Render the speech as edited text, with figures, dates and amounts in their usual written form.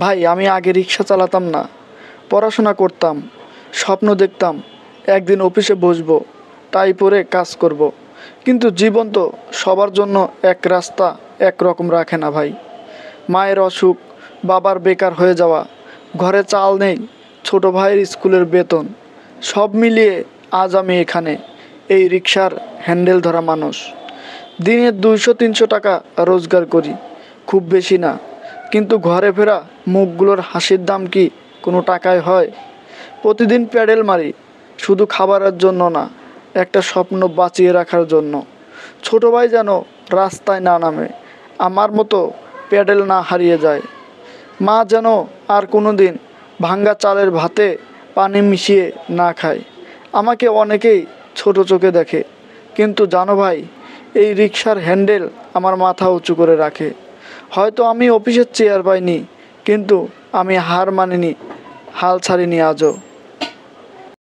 ভাই আমি আগে রিক্সা চালাতাম না, পড়াশোনা করতাম, স্বপ্ন দেখতাম একদিন অফিসে বসবো, টাই পরে কাজ করব। কিন্তু জীবন তো সবার জন্য এক রাস্তা একরকম রাখে না ভাই। মায়ের অসুখ, বাবার বেকার হয়ে যাওয়া, ঘরে চাল নেই, ছোট ভাইয়ের স্কুলের বেতন, সব মিলিয়ে আজ আমি এখানে, এই রিক্সার হ্যান্ডেল ধরা মানুষ। দিনে 200-300 টাকা রোজগার করি, খুব বেশি না, কিন্তু ঘরে ফেরা মুখগুলোর হাসির দাম কি কোনো টাকায় হয়? প্রতিদিন প্যাডেল মারি, শুধু খাবারের জন্য না, একটা স্বপ্ন বাঁচিয়ে রাখার জন্য। ছোট ভাই যেন রাস্তায় না নামে, আমার মতো প্যাডেল না হারিয়ে যায়। মা যেন আর কোনো দিন ভাঙ্গা চালের ভাতে পানি মিশিয়ে না খায়। আমাকে অনেকেই ছোট চোখে দেখে, কিন্তু জানো ভাই, এই রিক্সার হ্যান্ডেল আমার মাথা উঁচু করে রাখে। হয়তো আমি অফিসের চেয়ার পাইনি, কিন্তু আমি হার মানিনি, হাল ছাড়িনি আজও।